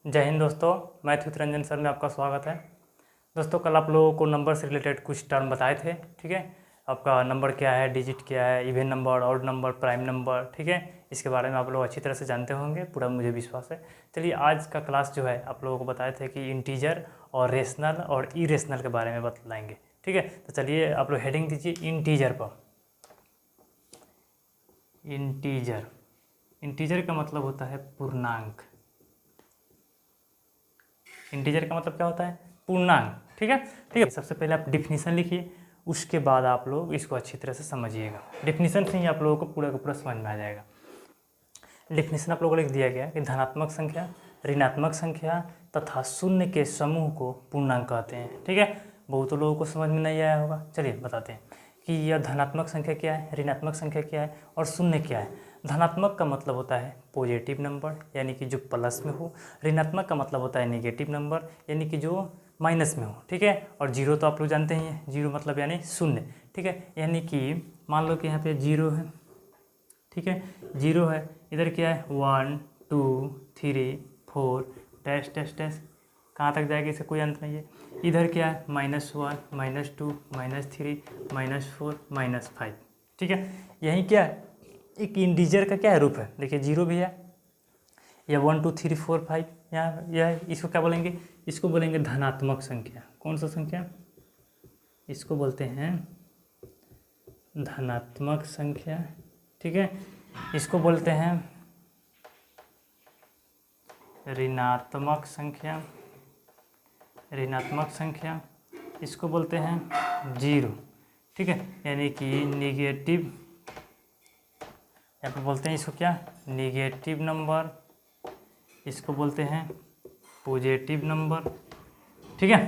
जय हिंद दोस्तों, मैं रंजन सर में आपका स्वागत है। दोस्तों कल आप लोगों को नंबर से रिलेटेड कुछ टर्म बताए थे, ठीक है। आपका नंबर क्या है, डिजिट क्या है, even number, odd number, prime number, ठीक है। इसके बारे में आप लोग अच्छी तरह से जानते होंगे, पूरा मुझे विश्वास है। चलिए आज का क्लास जो है आप लोगों को बताए थे कि इंटीजर और रेशनल और इरेशनल के बारे में बतलाएंगे, ठीक है। तो चलिए आप लोग हेडिंग दीजिए इंटीजर पर। इंटीजर, इंटीजर का मतलब होता है पूर्णांक। इंटीजर का मतलब क्या होता है? पूर्णांक, ठीक है। ठीक है, सबसे पहले आप डिफिनीशन लिखिए, उसके बाद आप लोग इसको अच्छी तरह से समझिएगा। डिफिनीशन से ही आप लोगों को पूरा का पूरा समझ में आ जाएगा। डिफिनीशन आप लोगों को लिख दिया गया कि धनात्मक संख्या, ऋणात्मक संख्या तथा शून्य के समूह को पूर्णांक कहते हैं, ठीक है। बहुत लोगों को समझ में नहीं आया होगा, चलिए बताते हैं कि यह धनात्मक संख्या क्या है, ऋणात्मक संख्या क्या है और शून्य क्या है। धनात्मक का मतलब होता है पॉजिटिव नंबर, यानी कि जो प्लस में हो। ऋणात्मक का मतलब होता है नेगेटिव नंबर, यानी कि जो माइनस में हो, ठीक है। और जीरो तो आप लोग जानते ही हैं, जीरो मतलब यानी शून्य, ठीक है। यानी कि मान लो कि यहाँ पे जीरो है, ठीक है, जीरो है। इधर क्या है 1 2 3 4 डैश डैश डैश, कहाँ तक जाएगा इसका कोई अंत नहीं है। इधर क्या है -1 -2 -3 -4 -5, ठीक है। यही क्या है, एक इंटीजर का क्या है रूप है। देखिए जीरो भी है, या 1 2 3 4 5 यहाँ यह, इसको क्या बोलेंगे? इसको बोलेंगे धनात्मक संख्या। कौन सा संख्या? इसको बोलते हैं धनात्मक संख्या, ठीक है। इसको बोलते हैं ऋणात्मक संख्या, ऋणात्मक संख्या। इसको बोलते हैं जीरो, ठीक है, यानी कि निगेटिव। यहाँ पे बोलते हैं इसको क्या? Negative number. इसको बोलते हैं पॉजिटिव नंबर, ठीक है।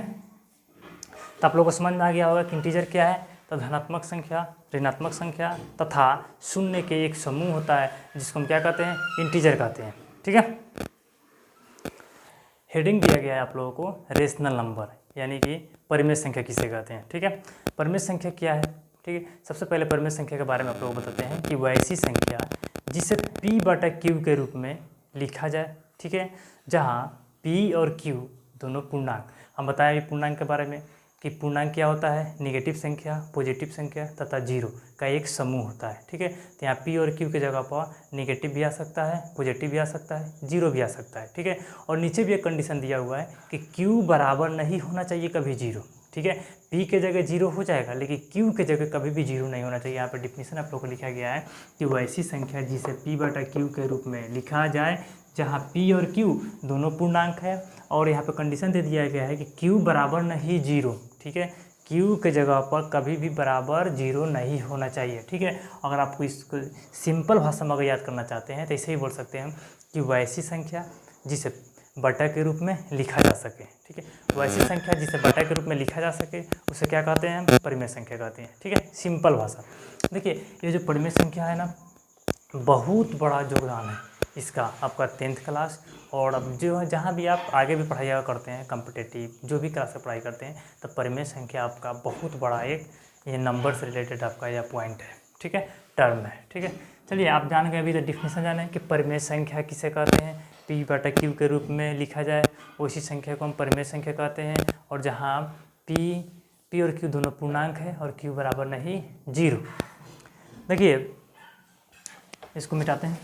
तो आप लोगों को समझ में आ गया होगा कि इंटीजर क्या है। तो धनात्मक संख्या, ऋणात्मक संख्या तथा शून्य के एक समूह होता है जिसको हम क्या कहते हैं? इंटीजर कहते हैं, ठीक है। हेडिंग दिया गया है आप लोगों को रेशनल नंबर, यानी कि परिमेय संख्या किसे कहते हैं, ठीक है। परिमेय संख्या क्या है, ठीक है। सबसे पहले परिमेय संख्या के बारे में आप लोगों को बताते हैं कि वह ऐसी संख्या जिसे P/Q के रूप में लिखा जाए, ठीक है, जहाँ P और Q दोनों पूर्णांक। हम बताएं पूर्णांक के बारे में कि पूर्णांक क्या होता है? नेगेटिव संख्या, पॉजिटिव संख्या तथा जीरो का एक समूह होता है, ठीक है। तो यहाँ P और Q के जगह पर नेगेटिव भी आ सकता है, पॉजिटिव भी आ सकता है, जीरो भी आ सकता है, ठीक है। और नीचे भी एक कंडीशन दिया हुआ है कि Q बराबर नहीं होना चाहिए कभी जीरो, ठीक है। P के जगह जीरो हो जाएगा, लेकिन Q के जगह कभी भी जीरो नहीं होना चाहिए। यहाँ पर डिफिनीशन आप लोगों को लिखा गया है कि वो ऐसी संख्या जिसे P/Q के रूप में लिखा जाए जहाँ P और Q दोनों पूर्णांक है। और यहाँ पे कंडीशन दे दिया गया है कि Q बराबर नहीं जीरो, ठीक है। Q के जगह पर कभी भी बराबर जीरो नहीं होना चाहिए, ठीक है। अगर आपको इसको सिंपल भाषा में अगर याद करना चाहते हैं तो ऐसे ही बोल सकते हैं कि वैसी संख्या जिसे बटा के रूप में लिखा जा सके, ठीक है। वैसी संख्या जिसे बटा के रूप में लिखा जा सके उसे क्या कहते हैं? परिमेय संख्या कहते हैं, ठीक है। सिंपल भाषा। देखिए ये जो परिमेय संख्या है ना, बहुत बड़ा योगदान है इसका आपका 10th क्लास, और अब जो है जहाँ भी आप आगे भी पढ़ाई करते हैं, कॉम्पिटिटिव जो भी क्लास में पढ़ाई करते हैं, तो परिमेय संख्या आपका बहुत बड़ा एक ये नंबर से रिलेटेड आपका यह पॉइंट है, ठीक है, टर्म है, ठीक है। चलिए आप जान गए, अभी तो डिफिनेशन जाने कि परिमेय संख्या किसे कहते हैं। P/Q के रूप में लिखा जाए उसी संख्या को हम परिमेय संख्या कहते हैं। और जहाँ P और Q दोनों पूर्णांक है और Q बराबर नहीं जीरो। देखिए इसको मिटाते हैं।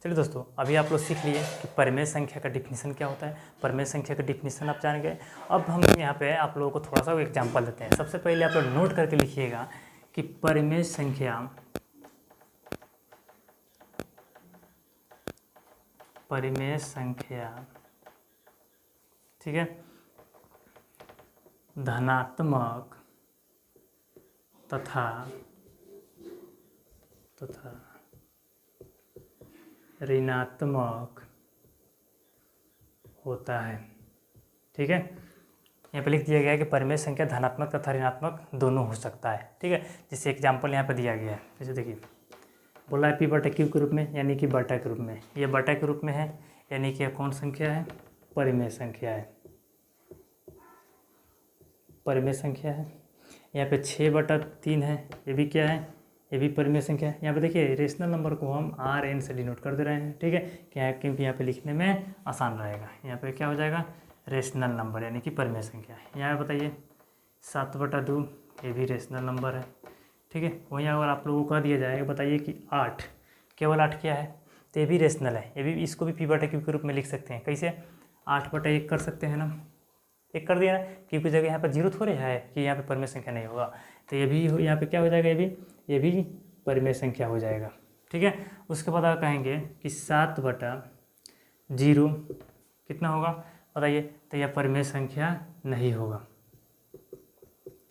चलिए दोस्तों, अभी आप लोग सीख लिए कि परिमेय संख्या का डिफिनीशन क्या होता है। परिमेय संख्या का डिफिनीशन आप जान गए। अब हम यहाँ पे आप लोगों को थोड़ा सा एग्जांपल देते हैं। सबसे पहले आप लोग नोट करके लिखिएगा कि परिमेय संख्या, परिमेय संख्या, ठीक है, धनात्मक तथा ऋणात्मक होता है, ठीक है। यहाँ पे लिख दिया गया है कि परिमेय संख्या धनात्मक तथा ऋणात्मक दोनों हो सकता है, ठीक है। जैसे एग्जांपल यहाँ पे दिया गया है, जैसे देखिए बोला है P/Q के रूप में, यानी कि बटा के रूप में। ये बटा के रूप में है, यानी कि कौन संख्या है? परिमेय संख्या है, परिमेय संख्या है। यहाँ पे 6/3 है, ये भी क्या है? ये भी परिमेय संख्या है। यहाँ पे देखिए रेशनल नंबर को हम RN से डिनोट कर दे रहे हैं, ठीक है, क्या, क्योंकि यहाँ पे लिखने में आसान रहेगा। यहाँ पे क्या हो जाएगा, रेशनल नंबर यानी कि परिमेय संख्या। यहाँ पे बताइए 7/2, ये भी रेशनल नंबर है, ठीक है। वहीं अगर आप लोगों को कह दिया जाए, बताइए कि 8, केवल 8 क्या है, तो ये भी रेशनल है, ये भी, इसको भी P/Q के रूप में लिख सकते हैं। कैसे, 8/1 कर सकते हैं ना, 1 कर दिया ना, क्योंकि जगह यहाँ पर 0 थोड़े है कि यहाँ पे परिमेय संख्या नहीं होगा, तो ये भी यहाँ पे क्या हो जाएगा, ये भी परिमेय संख्या हो जाएगा, ठीक है। उसके बाद आप कहेंगे कि 7/0 कितना होगा, बताइए, तो यह परिमेय संख्या नहीं होगा,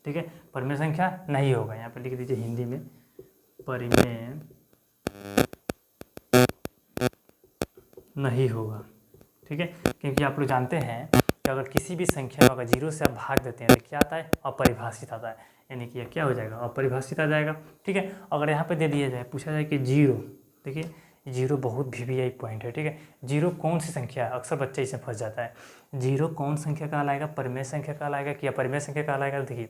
ठीक है, परिमेय संख्या नहीं होगा। यहाँ पे लिख दीजिए हिंदी में, परिमेय नहीं होगा, ठीक है, क्योंकि आप लोग जानते हैं कि अगर किसी भी संख्या को अगर 0 से आप भाग देते हैं तो क्या आता है, अपरिभाषित आता है, यानी कि यह क्या हो जाएगा, अपरिभाषित आ जाएगा, ठीक है। अगर यहाँ पे दे दिया जाए, पूछा जाए कि 0, देखिए 0 बहुत VVI पॉइंट है, ठीक है। 0 कौन सी संख्या है, अक्सर बच्चे इसमें फंस जाता है। 0 कौन संख्या कहलाएगा, परिमेय संख्या कहलाएगा कि अपरिमेय संख्या कहलाएगा। देखिए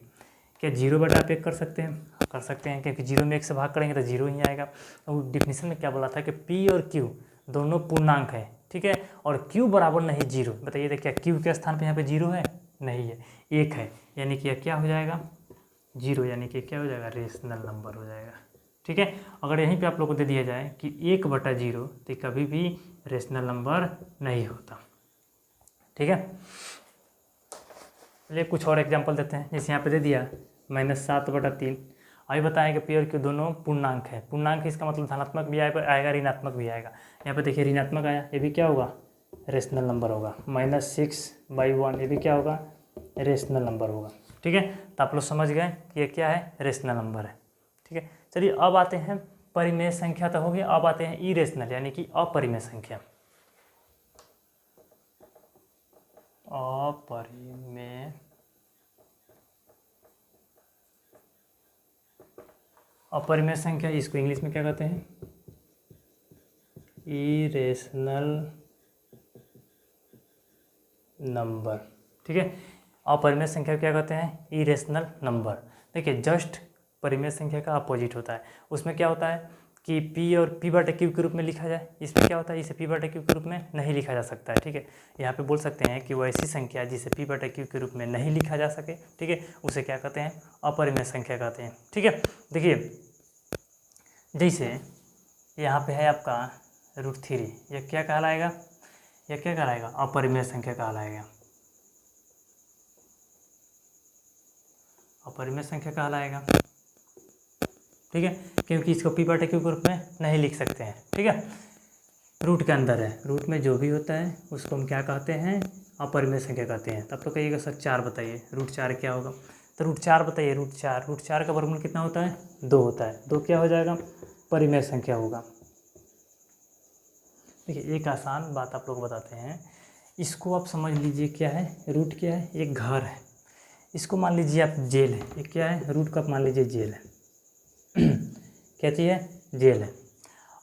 क्या 0/1 कर सकते हैं, कर सकते हैं, क्योंकि 0 में 1 से भाग करेंगे तो 0 ही आएगा। और डिफिनीशन में क्या बोला था कि P और Q दोनों पूर्णांक है, ठीक है, और Q बराबर नहीं 0। बताइए तो क्या Q के स्थान पे यहाँ पे 0 है, नहीं है, 1 है, यानी कि क्या हो जाएगा, 0, यानी कि क्या हो जाएगा, रेशनल नंबर हो जाएगा, ठीक है। अगर यहीं पे आप लोग को दे दिया जाए कि 1/0, तो कभी भी रेशनल नंबर नहीं होता, ठीक है। चलिए कुछ और एग्जांपल देते हैं। जैसे यहाँ पे दे दिया -7/3। अभी बताएं कि P और Q दोनों पूर्णांक है, पूर्णांक है, इसका मतलब धनात्मक भी आएगा, ऋणात्मक भी आएगा। यहाँ पे देखिए ऋणात्मक आया, ये भी क्या होगा, रेशनल नंबर होगा। -6/1, ये भी क्या होगा, रेशनल नंबर होगा, ठीक है। तो आप लोग समझ गए कि ये क्या है, रेशनल नंबर है, ठीक है। चलिए अब आते हैं, परिमेय संख्या तो हो गया, अब आते हैं इरेशनल यानी कि अपरिमेय संख्या। अपरिमेय संख्या, इसको इंग्लिश में क्या कहते हैं, इरेशनल नंबर, ठीक है। अपरिमेय संख्या क्या कहते हैं, इरेशनल नंबर। देखिए जस्ट परिमेय संख्या का अपोजिट होता है, उसमें क्या होता है कि P और P/Q के रूप में लिखा जाए, इसमें क्या होता है, इसे P/Q के रूप में नहीं लिखा जा सकता है, ठीक है। यहाँ पे बोल सकते हैं कि वो ऐसी संख्या जिसे P/Q के रूप में नहीं लिखा जा सके, ठीक है, उसे क्या कहते हैं, अपरिमेय संख्या कहते हैं, ठीक है। देखिए जैसे यहाँ पे है आपका √3, यह क्या कहलाएगा, यह क्या कहलाएगा, अपरिमेय संख्या कहलाएगा, अपरिमेय संख्या कहलाएगा, ठीक है, क्योंकि इसको P/Q के रूप में नहीं लिख सकते हैं, ठीक है। रूट के अंदर है, रूट में जो भी होता है उसको हम क्या कहते हैं, अपरिमेय संख्या कहते हैं। तब तो कहिएगा सर 4 बताइए, √4 क्या होगा, तो √4 बताइए, √4 का वर्गमूल कितना होता है, 2 होता है, 2 क्या हो जाएगा, परिमेय संख्या होगा। देखिए एक आसान बात आप लोग बताते हैं, इसको आप समझ लीजिए क्या है, रूट क्या है, एक घर है, इसको मान लीजिए आप जेल है, ये क्या है, रूट का मान लीजिए जेल है क्या चीज़ है, जेल है।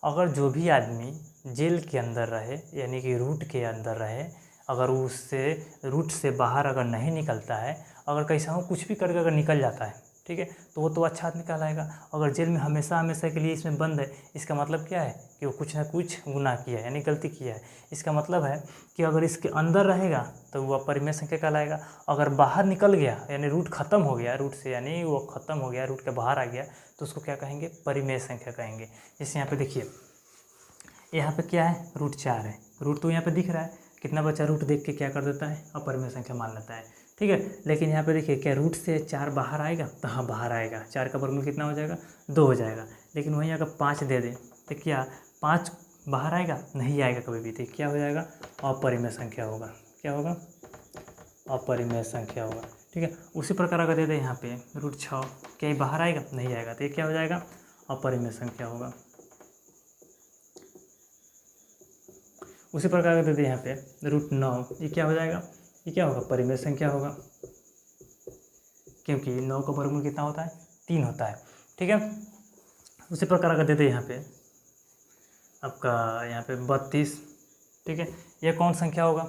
अगर जो भी आदमी जेल के अंदर रहे यानी कि रूट के अंदर रहे, अगर उससे रूट से बाहर अगर नहीं निकलता है, अगर कैसा हो कुछ भी करके अगर निकल जाता है, ठीक है, तो वो तो अच्छा आदमी कहलाएगा। अगर जेल में हमेशा हमेशा के लिए इसमें बंद है, इसका मतलब क्या है कि वो कुछ ना कुछ गुनाह किया है यानी गलती किया है। इसका मतलब है कि अगर इसके अंदर रहेगा तो वो अपरिमेय संख्या कहलाएगा, अगर बाहर निकल गया यानी रूट ख़त्म हो गया, रूट से यानी वो ख़त्म हो गया, रूट के बाहर आ गया, तो उसको क्या कहेंगे, परिमेय संख्या कहेंगे। जैसे यहाँ पे देखिए, यहाँ पे क्या है, √4 है, रूट तो यहाँ पे दिख रहा है, कितना बचा, रूट देख के क्या कर देता है, अपरिमेय संख्या मान लेता है, ठीक है। लेकिन यहाँ पे देखिए क्या रूट से 4 बाहर आएगा, तो हाँ बाहर आएगा, 4 का वर्गमूल कितना हो जाएगा, 2 हो जाएगा। लेकिन वहीं अगर 5 दे दें तो क्या 5 बाहर आएगा, नहीं आएगा कभी भी, तो क्या हो जाएगा, अपरिमेय संख्या होगा, क्या होगा, अपरिमेय संख्या होगा, ठीक है। उसी प्रकार अगर दे दें यहाँ पे √6, क्या ये बाहर आएगा, नहीं आएगा, तो ये क्या हो जाएगा, अपरिमेय संख्या होगा। उसी प्रकार दे दें यहाँ पे √9, ये क्या हो जाएगा, ये क्या होगा, परिमेय संख्या होगा, क्योंकि 9 का वर्गमूल कितना होता है, 3 होता है, ठीक है। उसी प्रकार अगर दे दें यहाँ पे आपका यहाँ पे 32, ठीक है, ये कौन संख्या होगा,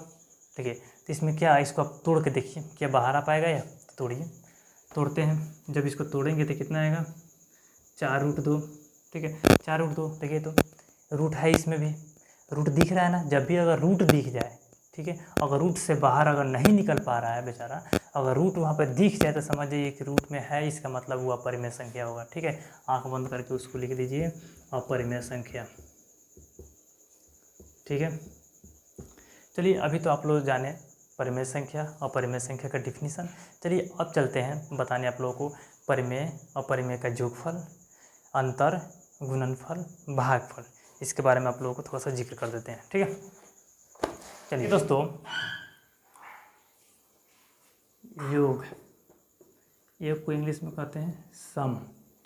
देखिए तो इसमें क्या, इसको आप तोड़ के देखिए क्या बाहर आ पाएगा, या तो तोड़िए, तोड़ते हैं, जब इसको तोड़ेंगे तो कितना आएगा, 4√2, ठीक है। 4√2 देखिए तो रूट है, इसमें भी रूट दिख रहा है ना। जब भी अगर रूट दिख जाए, ठीक है, अगर रूट से बाहर अगर नहीं निकल पा रहा है बेचारा, अगर रूट वहाँ पर दिख जाए तो समझ जाइए कि रूट में है, इसका मतलब वो अपरिमेय संख्या होगा, ठीक है। आंख बंद करके उसको लिख दीजिए अपरिमेय संख्या, ठीक है। चलिए अभी तो आप लोग जाने परिमेय संख्या और अपरिमेय संख्या का डिफिनीसन। चलिए अब चलते हैं बताने आप लोगों को परिमेय और परिमेय का योगफल, अंतर, गुणनफल, भागफल। इसके बारे में आप लोगों को थोड़ा सा जिक्र कर देते हैं, ठीक है। चलिए दोस्तों, योग को इंग्लिश में कहते हैं सम,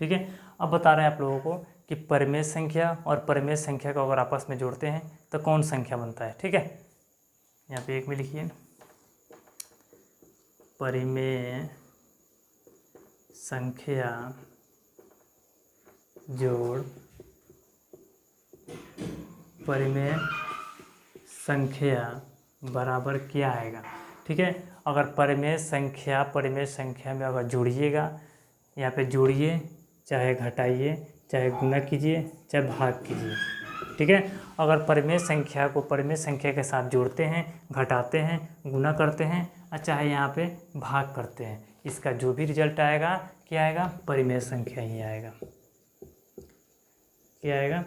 ठीक है। अब बता रहे हैं आप लोगों को कि परिमेय संख्या और परिमेय संख्या को अगर आपस में जोड़ते हैं तो कौन संख्या बनता है, ठीक है। यहाँ पे एक में लिखिए, परिमेय संख्या जोड़ परिमेय संख्या बराबर क्या आएगा, ठीक है। अगर परिमेय संख्या में अगर जोड़िएगा, यहाँ पे जोड़िए, चाहे घटाइए, चाहे गुना कीजिए, चाहे भाग कीजिए, ठीक है। अगर परिमेय संख्या को परिमेय संख्या के साथ जोड़ते हैं, घटाते हैं, गुना करते हैं और चाहे यहाँ पे भाग करते हैं, इसका जो भी रिजल्ट आएगा क्या आएगा, परिमेय संख्या ही आएगा। क्या आएगा,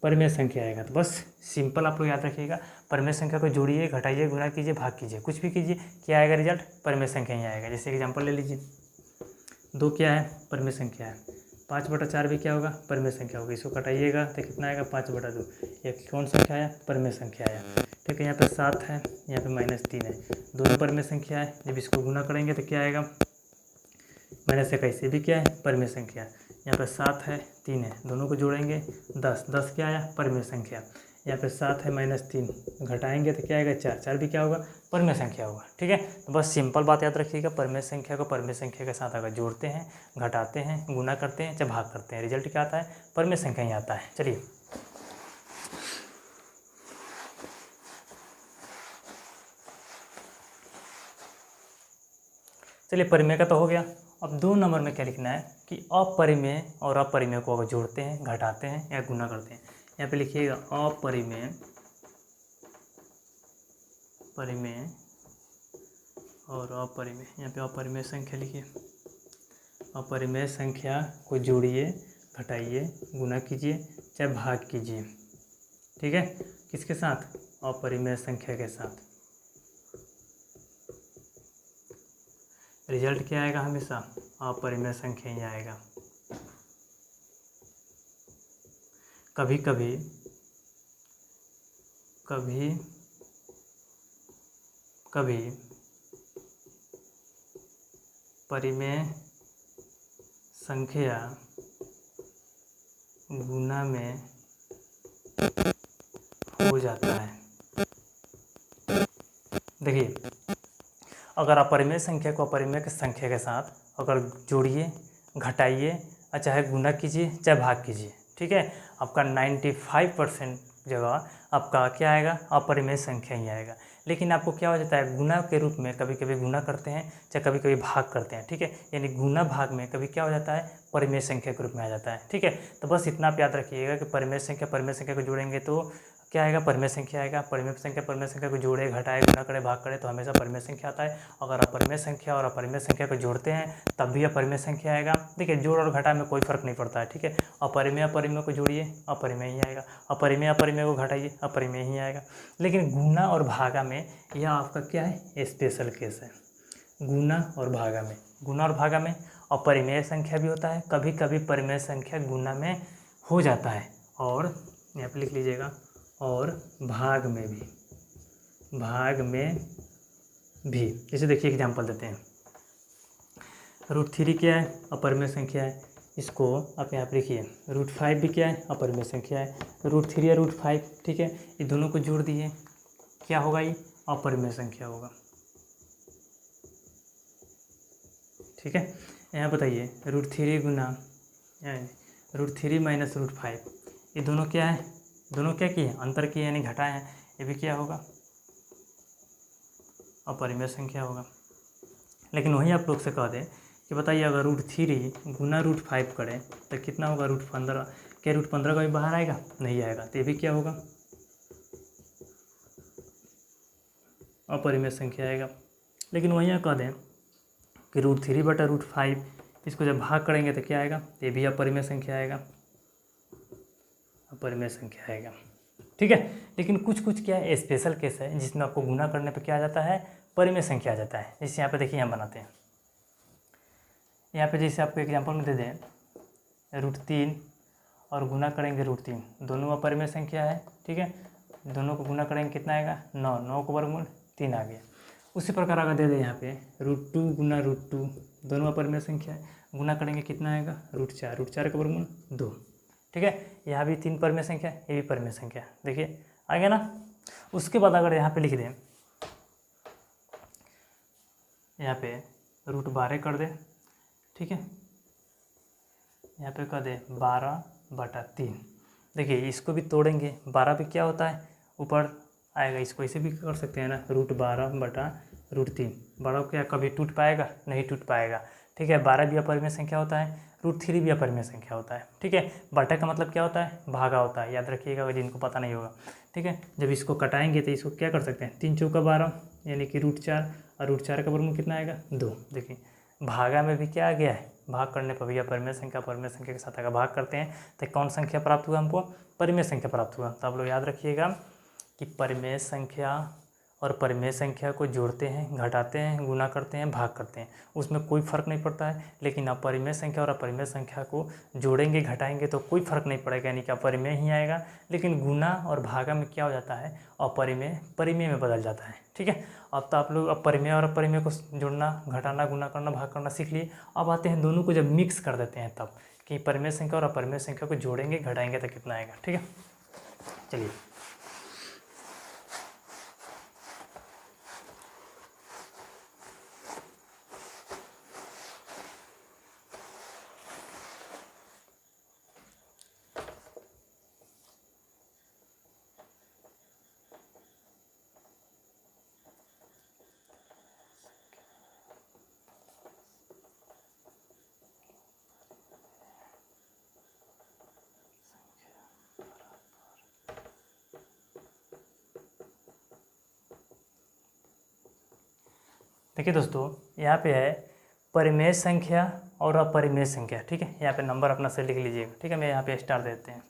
परिमेय संख्या आएगा। तो बस सिंपल आप लोग याद रखिएगा, परिमेय संख्या को जोड़िए, घटाइए, गुणा कीजिए, भाग कीजिए, कुछ भी कीजिए, क्या आएगा रिजल्ट, परिमेय संख्या ही आएगा। जैसे एग्जांपल ले लीजिए, 2 क्या है, परिमेय संख्या है। 5/4 भी क्या होगा, परिमेय संख्या होगी। इसको घटाइएगा तो कितना आएगा, 5/2। ये कौन संख्या आया, परिमेय संख्या आया, ठीक है। यहाँ पे 7 है, यहाँ पे -3 है, दोनों परिमेय संख्या है। जब इसको गुना करेंगे तो क्या आएगा, -21, ये भी क्या है, परिमेय संख्या। यहाँ पे 7 है, 3 है, दोनों को जोड़ेंगे 10 क्या आया, परिमेय संख्या। यहाँ पे 7 है, -3, घटाएंगे तो क्या आएगा, 4 भी क्या होगा, परिमेय संख्या होगा, ठीक है। तो बस सिंपल बात याद रखिएगा, परिमेय संख्या को परिमेय संख्या के साथ अगर जोड़ते हैं, घटाते हैं, गुना करते हैं, चाहे भाग करते हैं, रिजल्ट क्या आता है, परिमेय संख्या ही आता है। चलिए परिमेय का तो हो गया। अब 2 नंबर में क्या लिखना है कि अपरिमेय और अपरिमेय को अगर जोड़ते हैं, घटाते हैं या गुना करते हैं। यहाँ पे लिखिएगा अपरिमेय, परिमेय और अपरिमेय। यहाँ पे अपरिमेय संख्या लिखिए, अपरिमेय संख्या को जोड़िए, घटाइए, गुना कीजिए, चाहे भाग कीजिए, ठीक है। किसके साथ, अपरिमेय संख्या के साथ। रिजल्ट क्या आएगा, हमेशा अपरिमेय संख्या ही आएगा। कभी कभी परिमेय संख्या गुना में हो जाता है। देखिए, अगर अपरिमेय संख्या को अपरिमेय संख्या के साथ अगर जोड़िए, घटाइए और चाहे गुना कीजिए, चाहे भाग कीजिए, ठीक है, आपका 95% जगह आपका क्या आएगा, अपरिमेय संख्या ही आएगा। लेकिन आपको क्या हो जाता है, गुना के रूप में कभी कभी गुना करते हैं, चाहे कभी कभी भाग करते हैं, ठीक है। यानी गुना भाग में कभी क्या हो जाता है, परिमेय संख्या के रूप में आ जाता है, ठीक है। तो बस इतना आप याद रखिएगा कि परिमेय संख्या को जोड़ेंगे तो क्या आएगा, परिमेय संख्या आएगा। परिमेय संख्या को जोड़े, घटाए, गुना करे, भाग करे तो हमेशा परिमेय संख्या आता है। अगर अपरिमेय संख्या और अपरिमेय संख्या को जोड़ते हैं तब भी अपरिमेय संख्या आएगा। देखिए, जोड़ और घटा में कोई फर्क नहीं पड़ता है, ठीक है। अपरिमेय को जोड़िए, अपरिमेय ही आएगा। अपरिमेय को घटाइए, अपरिमेय ही आएगा। लेकिन गुना और भागा में यह आपका क्या है, स्पेशल केस है। गुना और भागा में अपरिमेय संख्या भी होता है, कभी कभी परिमेय संख्या गुना में हो जाता है, और यहाँ पर लिख लीजिएगा, और भाग में भी। जैसे देखिए एग्जांपल देते हैं, √3 क्या है, अपरिमेय संख्या है, इसको आप यहाँ पर लिखिए। √5 भी क्या है, अपरिमेय संख्या है। √3 या √5, ठीक है, ये दोनों को जोड़ दिए, क्या होगा, ये अपरिमेय संख्या होगा, ठीक है। यहाँ बताइए, √3 गुना √3 माइनस √5, ये दोनों क्या है, दोनों क्या किए, अंतर किए यानी घटाए हैं, ये भी क्या होगा, अपरिमेय संख्या होगा। लेकिन वहीं आप लोग से कह दें कि बताइए अगर √3 गुना √5 करें तो कितना होगा √15। क्या √15 का भी बाहर आएगा? नहीं आएगा, तो ये भी क्या होगा? अपरिमेय संख्या आएगा। लेकिन वहीं कह दें कि √3/√5 इसको जब भाग करेंगे तो क्या आएगा? ये भी अपरिमेय संख्या आएगा, अपरिमेय संख्या आएगा। ठीक है, लेकिन कुछ कुछ क्या है स्पेशल केस है जिसमें आपको गुना करने पे क्या आ जाता है? परिमेय संख्या आ जाता है। जैसे यहाँ पे देखिए, यहाँ बनाते हैं, यहाँ पे जैसे आपको एग्जांपल में दे दें √3 और गुना करेंगे √3, दोनों अपरिमेय संख्या है। ठीक है, दोनों को गुना करेंगे कितना आएगा? 9, 9 को वर्गमूल 3 आ गया। उसी प्रकार अगर दे दें यहाँ पे √2 गुना √2, दोनों अपरिमेय संख्या है, गुना करेंगे कितना आएगा? √4, √4 का वर्गमूल 2। ठीक है, यहाँ भी 3 परिमेय संख्या, ये भी परिमेय संख्या, देखिए आ गया ना। उसके बाद अगर यहाँ पे लिख दें, यहाँ पे √12 कर दे, ठीक है, यहाँ पे कर दे 12/3। देखिए इसको भी तोड़ेंगे, 12 भी क्या होता है? ऊपर आएगा, इसको ऐसे भी कर सकते हैं ना, √12/√3। 12 क्या कभी टूट पाएगा? नहीं टूट पाएगा। ठीक है, 12 भी अपरिमेय संख्या होता है, √3 भी अपरिमेय संख्या होता है। ठीक है, बटा का मतलब क्या होता है? भागा होता है, याद रखिएगा अगर जिनको पता नहीं होगा। ठीक है, जब इसको कटाएंगे तो इसको क्या कर सकते हैं? 3 चौका 12 यानी कि √4, और √4 का वर्गमूल कितना आएगा? 2। देखिए भागा में भी क्या आ गया है? भाग करने पर भी अपरिमेय संख्या परिमेय संख्या के साथ अगर भाग करते हैं तो कौन संख्या प्राप्त हुआ? हमको परिमेय संख्या प्राप्त हुआ। तो आप लोग याद रखिएगा कि परिमेय संख्या और परिमेय संख्या को जोड़ते हैं, घटाते हैं, गुना करते हैं, भाग करते हैं, उसमें कोई फ़र्क नहीं पड़ता है। लेकिन अपरिमेय संख्या और अपरिमेय संख्या को जोड़ेंगे, घटाएंगे तो कोई फ़र्क नहीं पड़ेगा, यानी कि अपरिमेय ही आएगा। लेकिन गुना और भागा में क्या हो जाता है? अपरिमेय परिमेय में बदल जाता है। ठीक है, अब तो आप लोग अपरिमेय और अपरिमेय को जोड़ना, घटाना, गुना करना, भाग करना सीख लिए। अब आते हैं दोनों को जब मिक्स कर देते हैं तब कि परिमेय संख्या और अपरिमेय संख्या को जोड़ेंगे, घटाएंगे तो कितना आएगा। ठीक है, चलिए देखिए दोस्तों, यहाँ पे है परिमेय संख्या और अपरिमेय संख्या। ठीक है, यहाँ पे नंबर अपना से लिख लीजिएगा। ठीक है, मैं यहाँ पे स्टार देते हैं,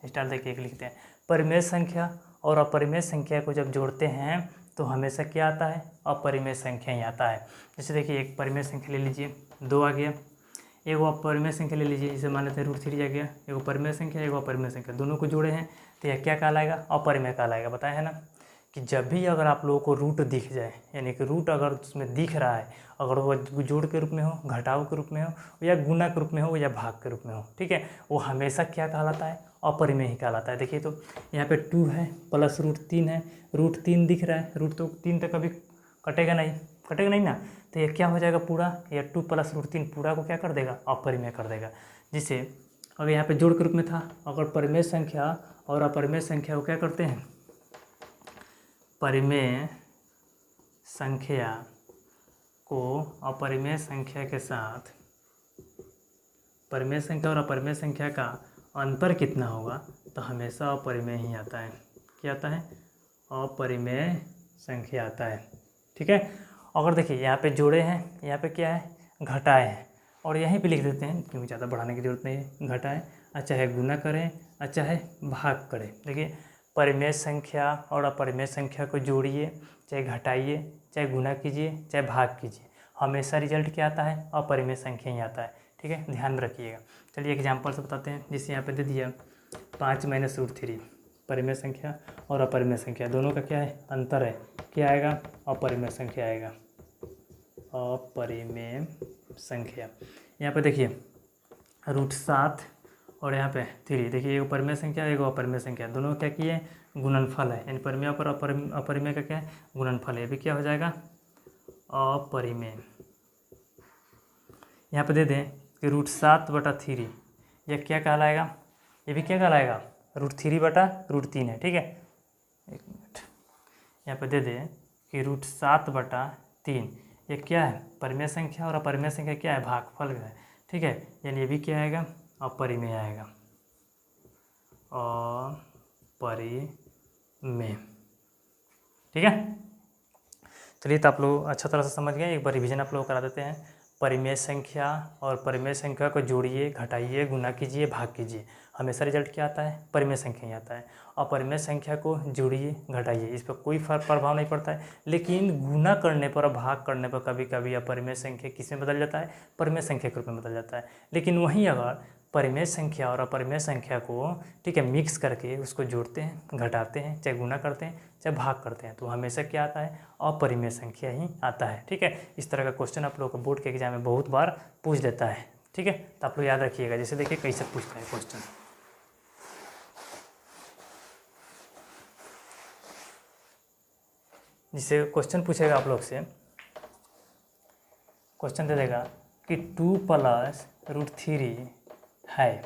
स्टार देके एक लिखते हैं। परिमेय संख्या और अपरिमेय संख्या को जब जोड़ते हैं तो हमेशा क्या आता है? अपरिमेय संख्या ही आता है। जैसे देखिए एक परिमेय संख्या ले लीजिए, 2 आ गया। एगो अपरिमेय संख्या ले लीजिए, जिसे मान लेते हैं √3 आ गया। एगो परिमेय संख्या, एगो अपरिमेय संख्या, दोनों को जोड़े हैं तो यह क्या कहलाएगा? अपरिमेय कहलाएगा। बताया है ना कि जब भी अगर आप लोगों को रूट दिख जाए, यानी कि रूट अगर उसमें दिख रहा है, अगर वो जोड़ के रूप में हो, घटाव के रूप में हो, या गुना के रूप में हो, या भाग के रूप में हो, ठीक है, वो हमेशा क्या कहलाता है? अपरिमेय ही कहलाता है। देखिए तो यहाँ पे 2 है प्लस √3 है, √3 दिख रहा है, रूट तो 3 तक कभी कटेगा नहीं, कटेगा नहीं ना, तो ये क्या हो जाएगा? पूरा या 2 + √3 पूरा को क्या कर देगा? अपरिमेय कर देगा। जिसे अगर यहाँ पे जोड़ के रूप में था, अगर परिमेय संख्या और अपरिमेय संख्या को क्या करते हैं? परिमेय संख्या को अपरिमेय संख्या के साथ, परिमेय संख्या और अपरिमेय संख्या का अंतर कितना होगा? तो हमेशा अपरिमेय ही आता है। क्या आता है? अपरिमेय संख्या आता है। ठीक है, अगर देखिए यहाँ पे जोड़े हैं, यहाँ पे क्या है? घटाए हैं, और यहीं पे लिख देते हैं क्योंकि ज़्यादा बढ़ाने की जरूरत नहीं है। घटाएं, अच्छा है गुना करें, अच्छा है भाग करें। देखिए परिमेय संख्या और अपरिमेय संख्या को जोड़िए, चाहे घटाइए, चाहे गुना कीजिए, चाहे भाग कीजिए, हमेशा रिजल्ट क्या आता है? अपरिमेय संख्या ही आता है। ठीक है, ध्यान में रखिएगा। चलिए एग्जाम्पल से बताते हैं। जिसे यहाँ पे दे दिया 5 - √3, परिमेय संख्या और अपरिमेय संख्या दोनों का क्या है? अंतर है। क्या आएगा? अपरिमेय संख्या आएगा, अपरिमेय संख्या। यहाँ पे देखिए √7 और यहाँ पे 3, देखिए एगो परिमेय संख्या, एगो अपरिमेय संख्या, दोनों क्या किए? गुणनफल है, यानी परिमेय पर अपरिमेय का क्या है? गुणनफल है। ये भी क्या हो जाएगा? अपरिमेय। यहाँ पे दे दें कि √7/3, यह क्या कहलाएगा? ये भी क्या कहलाएगा? √3/√3 है। ठीक है, एक मिनट, यहाँ पे दे दें कि √7/3, ये क्या है, परिमेय संख्या, और अपरिमेय संख्या क्या है, भागफल है। ठीक है, यानी ये भी क्या आएगा, अपरिमेय आएगा, अपरिमेय। ठीक है, चलिए तो आप लोग अच्छा तरह से समझ गए। एक बार रिवीजन आप लोग करा देते हैं। परिमेय संख्या और परिमेय संख्या को जोड़िए, घटाइए, गुना कीजिए, भाग कीजिए, हमेशा रिजल्ट क्या आता है, परिमेय संख्या ही आता है। और परिमेय संख्या को जोड़िए, घटाइए, इस पर कोई प्रभाव नहीं पड़ता है, लेकिन गुना करने पर और भाग करने पर कभी कभी अपरिमेय संख्या किस में बदल जाता है, परिमेय संख्या के रूप में बदल जाता है। लेकिन वहीं अगर परिमेय संख्या और अपरिमेय संख्या को, ठीक है, मिक्स करके उसको जोड़ते हैं, घटाते हैं, चाहे गुना करते हैं, चाहे भाग करते हैं, तो हमेशा क्या आता है, अपरिमेय संख्या ही आता है। ठीक है, इस तरह का क्वेश्चन आप लोगों को बोर्ड के एग्जाम में बहुत बार पूछ देता है। ठीक है, तो आप लोग याद रखिएगा। जैसे देखिए कैसे पूछता है क्वेश्चन, जिससे क्वेश्चन पूछेगा आप लोग से, क्वेश्चन दे देगा कि 2+√3 है,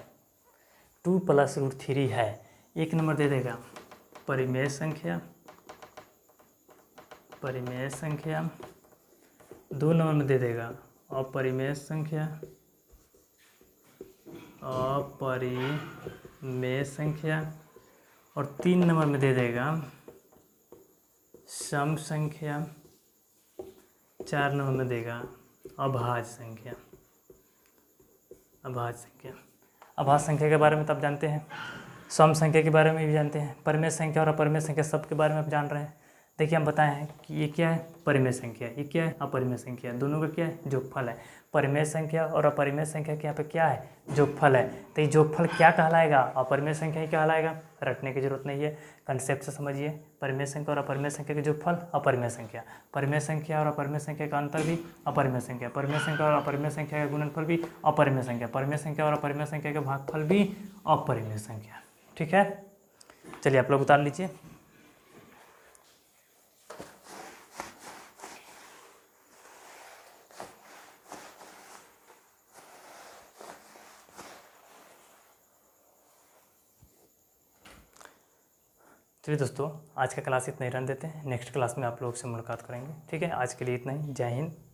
2+√3 है। एक नंबर दे देगा परिमेय संख्या, परिमेय संख्या। 2 नंबर में दे देगा अपरिमेय संख्या, अपरिमेय संख्या। और 3 नंबर में दे देगा सम संख्या। 4 नंबर में देगा अभाज्य संख्या, अभाज्य संख्या। अभाज्य संख्या के बारे में तब जानते हैं, सम संख्या के बारे में भी जानते हैं, परिमेय संख्या और अपरिमेय संख्या सब के बारे में आप जान रहे हैं। देखिए हम बताए हैं कि ये क्या है, परिमेय संख्या, ये क्या है, अपरिमेय संख्या, दोनों का क्या है, जोगफल है। परिमेय संख्या और अपरिमेय संख्या के यहाँ पे क्या है, जोगफल है। तो ये जोगफल क्या कहलाएगा, अपरिमेय संख्या ही कहलाएगा। रटने की जरूरत नहीं है, कंसेप्ट से समझिए। परिमेय संख्या और अपरिमेय संख्या के जोगफल अपरिमेय संख्या, परिमेय संख्या और अपरिमेय संख्या का अंतर भी अपरिमेय संख्या, परिमेय संख्या और अपरिमेय संख्या का गुणनफल भी अपरिमेय संख्या, परिमेय संख्या और अपरिमेय संख्या का भागफल भी अपरिमेय संख्या। ठीक है, चलिए आप लोग उतार लीजिए। चलिए दोस्तों, आज का क्लास इतना ही रहने देते हैं, नेक्स्ट क्लास में आप लोग से मुलाकात करेंगे। ठीक है, आज के लिए इतना ही। जय हिंद।